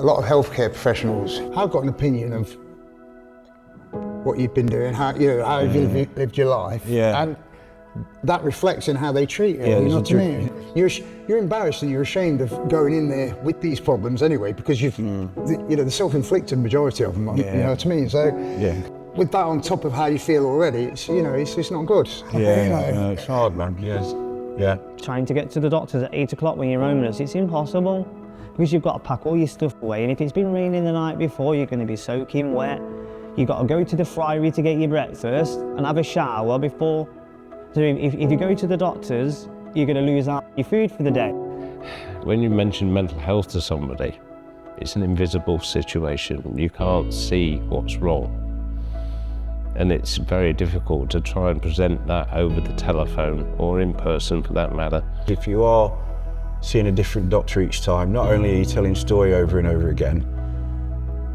lot of healthcare professionals have got an opinion of what you've been doing, how you've lived your life, and that reflects in how they treat you. You know what I mean? You're embarrassed and you're ashamed of going in there with these problems anyway, because you've, the self-inflicted majority of them. You know what I mean? So with that on top of how you feel already, it's it's not good. No, it's hard, man. Yeah. Trying to get to the doctors at 8 o'clock when you're homeless, it's impossible, because you've got to pack all your stuff away, and if it's been raining the night before, you're going to be soaking wet. You've got to go to the friary to get your breakfast and have a shower before. So if you go to the doctors, you're going to lose out your food for the day. When you mention mental health to somebody, it's an invisible situation. You can't see what's wrong. And it's very difficult to try and present that over the telephone or in person for that matter. If you are seeing a different doctor each time, not only are you telling a story over and over again,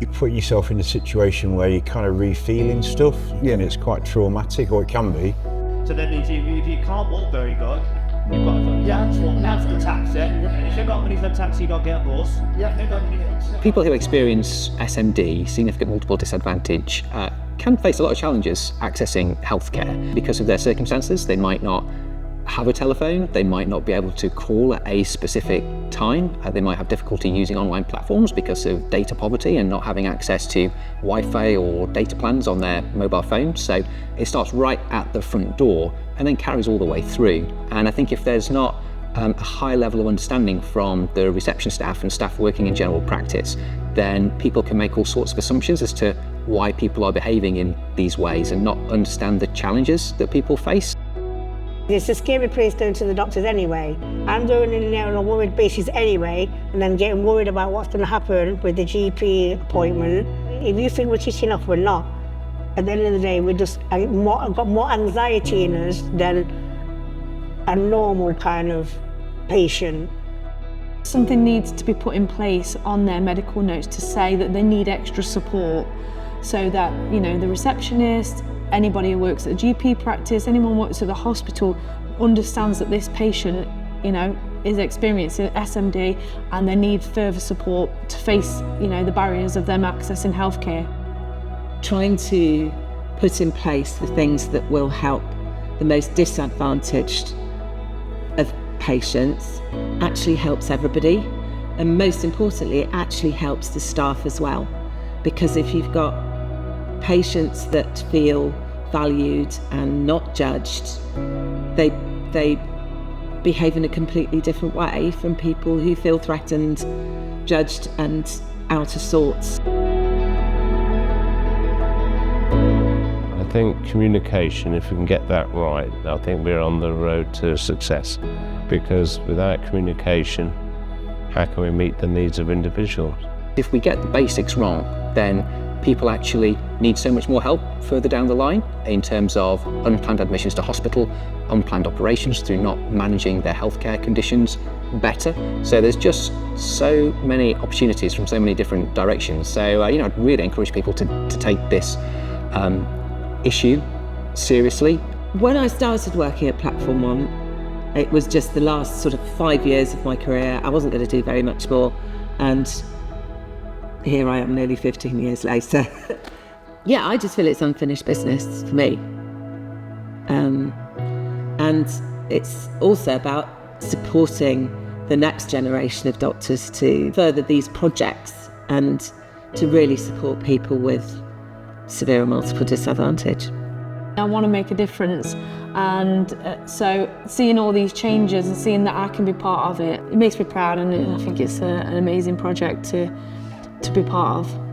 you put yourself in a situation where you're kind of re-feeling stuff, and it's quite traumatic, or it can be. So then if you can't walk very good, you've got to that's the taxi. If you've got money for the taxi, you've got to get a bus. People who experience SMD, significant multiple disadvantage, can face a lot of challenges accessing healthcare because of their circumstances. They might not have a telephone, they might not be able to call at a specific time, they might have difficulty using online platforms because of data poverty and not having access to Wi-Fi or data plans on their mobile phones. So it starts right at the front door and then carries all the way through. And I think if there's not a high level of understanding from the reception staff and staff working in general practice, then people can make all sorts of assumptions as to why people are behaving in these ways and not understand the challenges that people face. It's a scary place going to the doctors anyway. I'm going in there on a worried basis anyway, and then getting worried about what's going to happen with the GP appointment. If you think we're kicking off, we're not. At the end of the day, I've got more anxiety in us than a normal kind of patient. Something needs to be put in place on their medical notes to say that they need extra support, so that the receptionist, anybody who works at a GP practice, anyone who works at the hospital understands that this patient, is experiencing SMD and they need further support to face, the barriers of them accessing healthcare. Trying to put in place the things that will help the most disadvantaged of patients actually helps everybody, and most importantly, it actually helps the staff as well, because if you've got patients that feel valued and not judged, they behave in a completely different way from people who feel threatened, judged and out of sorts. I think communication, if we can get that right, I think we're on the road to success, because without communication, how can we meet the needs of individuals? If we get the basics wrong, then people actually need so much more help further down the line in terms of unplanned admissions to hospital, unplanned operations through not managing their healthcare conditions better. So there's just so many opportunities from so many different directions. So I'd really encourage people to take this issue seriously. When I started working at Platform One, it was just the last sort of 5 years of my career. I wasn't going to do very much more, and here I am nearly 15 years later. Yeah, I just feel it's unfinished business for me. And it's also about supporting the next generation of doctors to further these projects and to really support people with severe multiple disadvantage. I want to make a difference, and so seeing all these changes and seeing that I can be part of it, it makes me proud, and I think it's an amazing project to be part of.